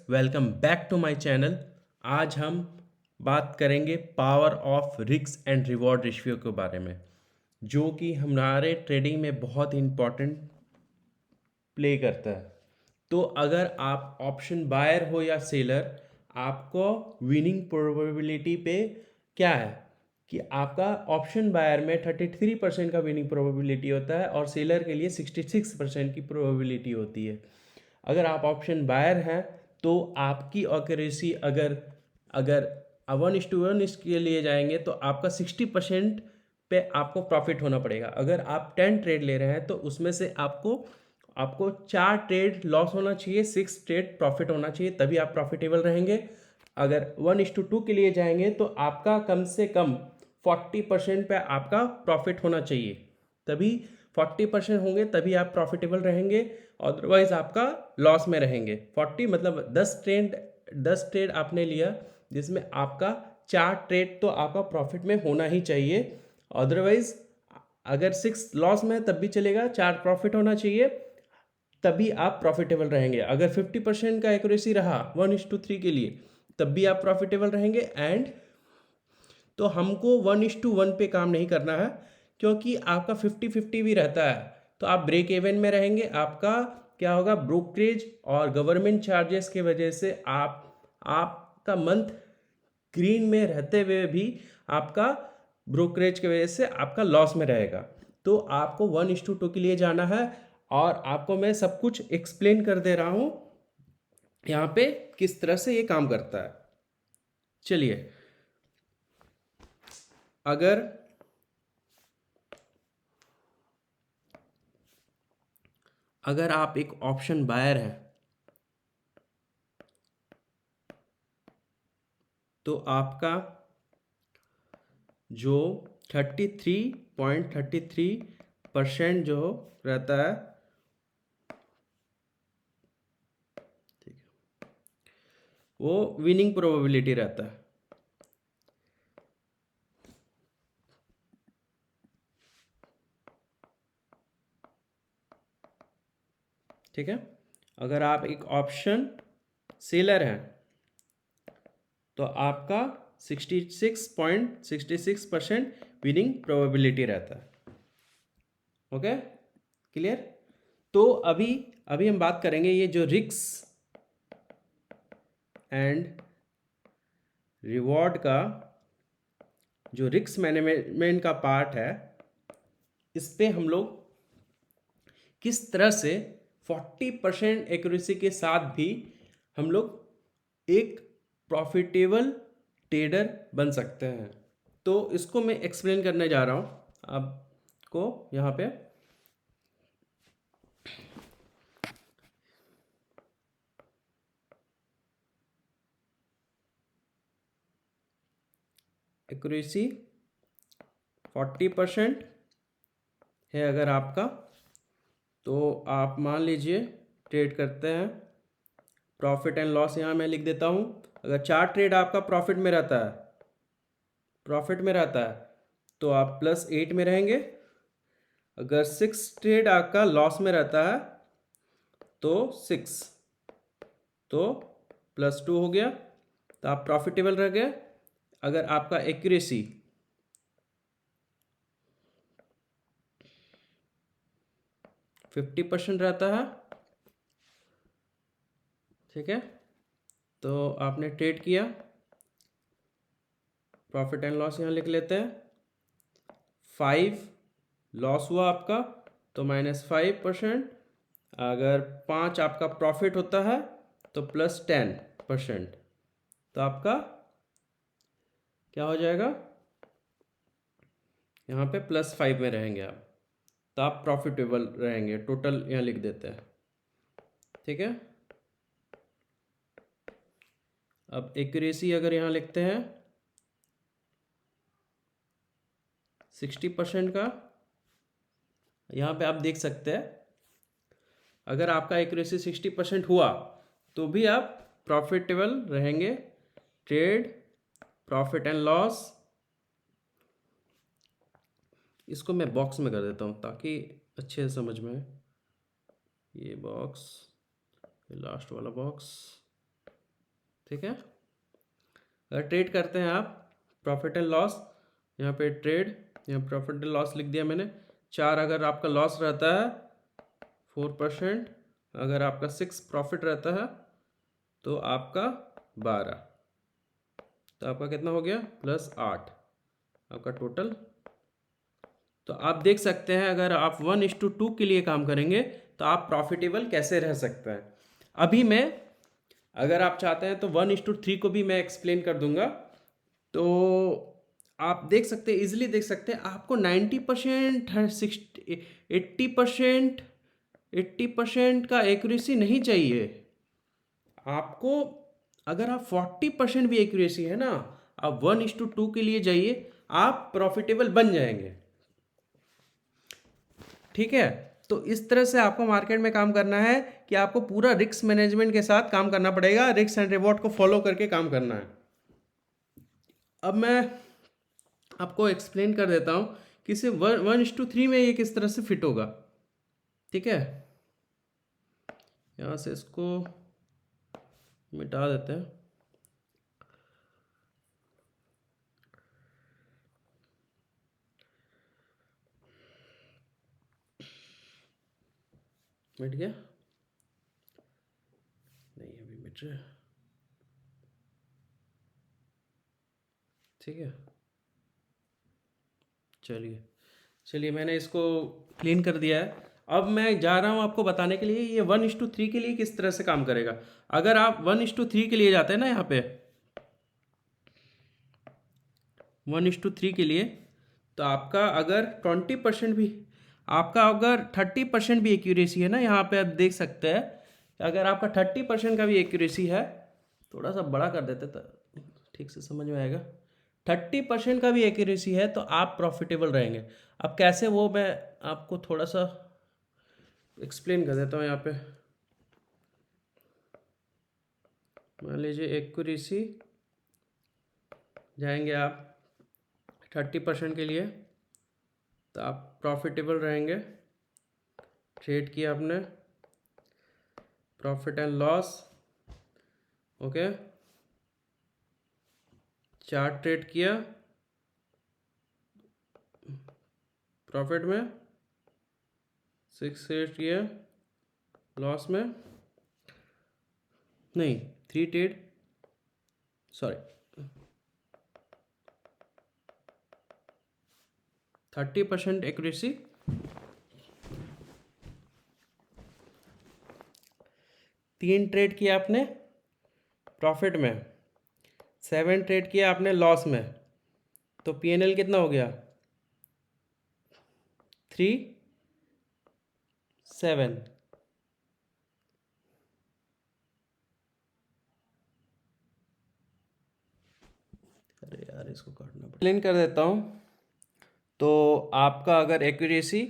Welcome back to my channel. आज हम बात करेंगे power of risk and reward ratio के बारे में, जो कि हमारे ट्रेडिंग में बहुत इंपॉर्टेंट प्ले करता है। तो अगर आप ऑप्शन बायर हो या सेलर, आपको विनिंग प्रोबेबिलिटी पे क्या है कि आपका ऑप्शन बायर में 33% का विनिंग प्रोबेबिलिटी होता है और सेलर के लिए 66% की प्रोबेबिलिटी होती है। अगर आप ऑप्शन बायर हैं तो आपकी एक्यूरेसी अगर अगर 1:1 इसके लिए जाएंगे तो आपका 60% पे आपको प्रॉफिट होना पड़ेगा। अगर आप 10 ट्रेड ले रहे हैं तो उसमें से आपको आपको 4 ट्रेड लॉस होना चाहिए, 6 ट्रेड प्रॉफिट होना चाहिए, तभी आप प्रॉफिटेबल रहेंगे। अगर 1:2 के लिए जाएंगे तो आपका कम से कम 40% पे आपका प्रॉफिट होना चाहिए, तभी 40% होंगे तभी आप प्रॉफिटेबल रहेंगे, अदरवाइज आपका लॉस में रहेंगे। 40 मतलब 10 ट्रेड आपने लिया जिसमें आपका 4 ट्रेड तो आपका प्रॉफिट में होना ही चाहिए, अदरवाइज अगर 6 लॉस में तब भी चलेगा, 4 प्रॉफिट होना चाहिए, तभी आप प्रॉफिटेबल रहेंगे। अगर 50% का एक्यूरेसी रहा 1:3 के लिए तब भी आप प्रॉफिटेबल रहेंगे। एंड तो हमको 1:1 पे काम नहीं करना है, क्योंकि आपका 50-50 भी रहता है तो आप ब्रेक इवन में रहेंगे। आपका क्या होगा, ब्रोकरेज और गवर्नमेंट चार्जेस के वजह से आपका मंथ ग्रीन में रहते हुए भी आपका ब्रोकरेज की वजह से आपका लॉस में रहेगा। तो आपको 1:2 के लिए जाना है और आपको मैं सब कुछ एक्सप्लेन कर दे रहा हूँ यहाँ पे किस तरह से ये काम करता है। चलिए, अगर अगर आप एक ऑप्शन बायर हैं तो आपका जो 33.33% जो रहता है, वो विनिंग प्रोबेबिलिटी रहता है। ठीक है, अगर आप एक ऑप्शन सेलर हैं तो आपका 66.66% विनिंग प्रोबेबिलिटी रहता है। Okay, clear. तो अभी अभी हम बात करेंगे ये जो रिस्क एंड रिवॉर्ड का जो रिस्क मैनेजमेंट का पार्ट है, इस पे हम लोग किस तरह से 40% एक्यूरेसी के साथ भी हम लोग एक प्रॉफिटेबल ट्रेडर बन सकते हैं। तो इसको मैं एक्सप्लेन करने जा रहा हूँ आपको यहाँ पे। एक्यूरेसी 40% है अगर आपका, तो आप मान लीजिए ट्रेड करते हैं, प्रॉफिट एंड लॉस यहाँ मैं लिख देता हूँ। अगर 4 ट्रेड आपका प्रॉफिट में रहता है तो आप +8 में रहेंगे। अगर 6 ट्रेड आपका लॉस में रहता है तो 6 तो +2 हो गया, तो आप प्रॉफिटेबल रह गए। अगर आपका एक्यूरेसी 50% रहता है, ठीक है, तो आपने ट्रेड किया, प्रॉफिट एंड लॉस यहाँ लिख लेते हैं। 5 लॉस हुआ आपका तो -5%। अगर 5 आपका प्रॉफिट होता है तो +10%, तो आपका क्या हो जाएगा, यहाँ पे +5 में रहेंगे आप, तो आप प्रॉफिटेबल रहेंगे। टोटल यहाँ लिख देते हैं, ठीक है। अब एक्यूरेसी अगर यहाँ लिखते हैं 60% का, यहाँ पे आप देख सकते हैं अगर आपका एक्यूरेसी 60% हुआ तो भी आप प्रॉफिटेबल रहेंगे। ट्रेड, प्रॉफिट एंड लॉस, इसको मैं बॉक्स में कर देता हूँ ताकि अच्छे से समझ में आए। ये बॉक्स, ये लास्ट वाला बॉक्स, ठीक है। अगर ट्रेड करते हैं आप प्रॉफिट एंड लॉस, यहाँ पे ट्रेड, यहाँ प्रॉफिट एंड लॉस लिख दिया मैंने। 4 अगर आपका लॉस रहता है 4%, अगर आपका 6 प्रॉफिट रहता है तो आपका 12, तो आपका कितना हो गया +8 आपका टोटल। तो आप देख सकते हैं अगर आप 1:2 के लिए काम करेंगे तो आप प्रॉफिटेबल कैसे रह सकते हैं। अभी मैं, अगर आप चाहते हैं तो 1:3 को भी मैं एक्सप्लेन कर दूंगा। तो आप देख सकते हैं, इजिली देख सकते हैं, आपको 90% 80% का एक्यूरेसी नहीं चाहिए आपको। अगर आप 40% भी एक्यूरेसी है ना, आप 1:2 के लिए जाइए, आप प्रॉफिटेबल बन जाएंगे। ठीक है। तो इस तरह से आपको मार्केट में काम करना है कि आपको पूरा रिस्क मैनेजमेंट के साथ काम करना पड़ेगा, रिस्क एंड रिवॉर्ड को फॉलो करके काम करना है। अब मैं आपको एक्सप्लेन कर देता हूं कि सिर्फ 1:3 में ये किस तरह से फिट होगा। ठीक है, यहां से इसको मिटा देते हैं। मिट गया? नहीं, अभी मिट रहा है। ठीक है, चलिए मैंने इसको क्लीन कर दिया है। अब मैं जा रहा हूं आपको बताने के लिए ये 1:3 के लिए किस तरह से काम करेगा। अगर आप 1:3 के लिए जाते हैं ना, यहाँ पे 1:3 के लिए, तो आपका अगर 20% भी, आपका अगर 30% भी एक्यूरेसी है ना, यहाँ पे आप देख सकते हैं, अगर आपका 30% का भी एक्यूरेसी है, थोड़ा सा बड़ा कर देते तो ठीक से समझ में आएगा। 30% का भी एक्यूरेसी है तो आप प्रॉफिटेबल रहेंगे। अब कैसे, वो मैं आपको थोड़ा सा एक्सप्लेन कर देता हूँ। यहाँ पे मान लीजिए एक्यूरेसी जाएंगे आप 30% के लिए, तो आप प्रॉफिटेबल रहेंगे। ट्रेड किया आपने, profit and loss, okay, 4 trade किया प्रॉफिट में, 6 ट्रेड किया लॉस में, नहीं 3 ट्रेड, सॉरी 30% एक्यूरेसी, 3 ट्रेड किया आपने प्रॉफिट में, 7 ट्रेड किया आपने लॉस में, तो पीएनएल कितना हो गया 3, 7। अरे यार, इसको काटना पड़ेगा। एक्सप्लेन कर देता हूँ। तो आपका अगर एक्यूरेसी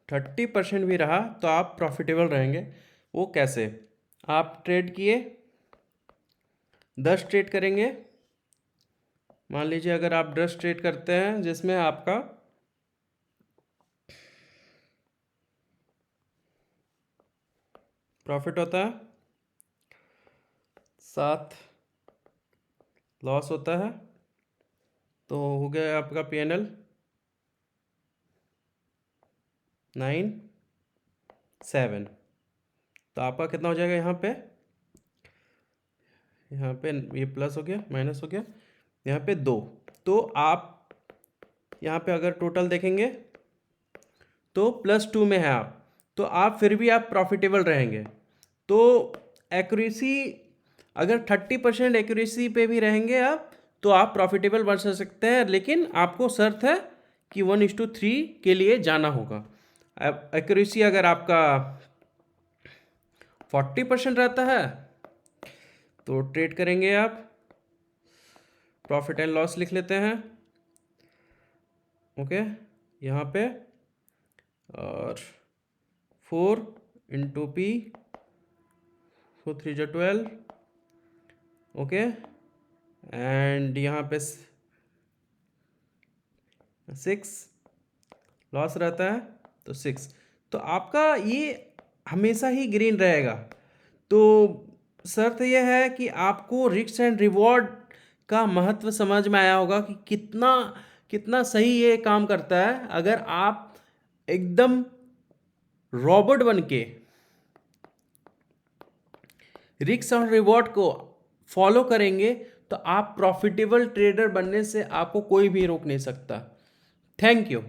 30% भी रहा तो आप प्रॉफिटेबल रहेंगे। वो कैसे? आप ट्रेड किए, 10 ट्रेड करेंगे। मान लीजिए अगर आप 10 ट्रेड करते हैं जिसमें आपका प्रॉफिट होता है 7, लॉस होता है, तो हो गया आपका पीएनएल 9, 7। तो आपका कितना हो जाएगा यहाँ पे ये प्लस हो गया, माइनस हो गया, यहाँ पे 2। तो आप यहाँ पे अगर टोटल देखेंगे तो +2 में है आप, तो आप फिर भी आप प्रॉफिटेबल रहेंगे। तो एक्यूरेसी अगर 30% एक्यूरेसी पे भी रहेंगे आप, तो आप प्रॉफिटेबल बन सकते हैं, लेकिन आपको शर्त है कि 1:3 के लिए जाना होगा। एक्यूरेसी अगर आपका 40% रहता है तो ट्रेड करेंगे आप, प्रॉफिट एंड लॉस लिख लेते हैं, ओके, यहाँ पे, और 4 × P, 4 3 × 12, ओके, एंड यहाँ पे 6 लॉस रहता है, तो 6, तो आपका ये हमेशा ही ग्रीन रहेगा। तो शर्त यह है कि आपको रिस्क एंड रिवॉर्ड का महत्व समझ में आया होगा कि कितना कितना सही ये काम करता है। अगर आप एकदम रॉबोट बन के रिस्क और रिवॉर्ड को फॉलो करेंगे तो आप प्रॉफिटेबल ट्रेडर बनने से आपको कोई भी रोक नहीं सकता। Thank you.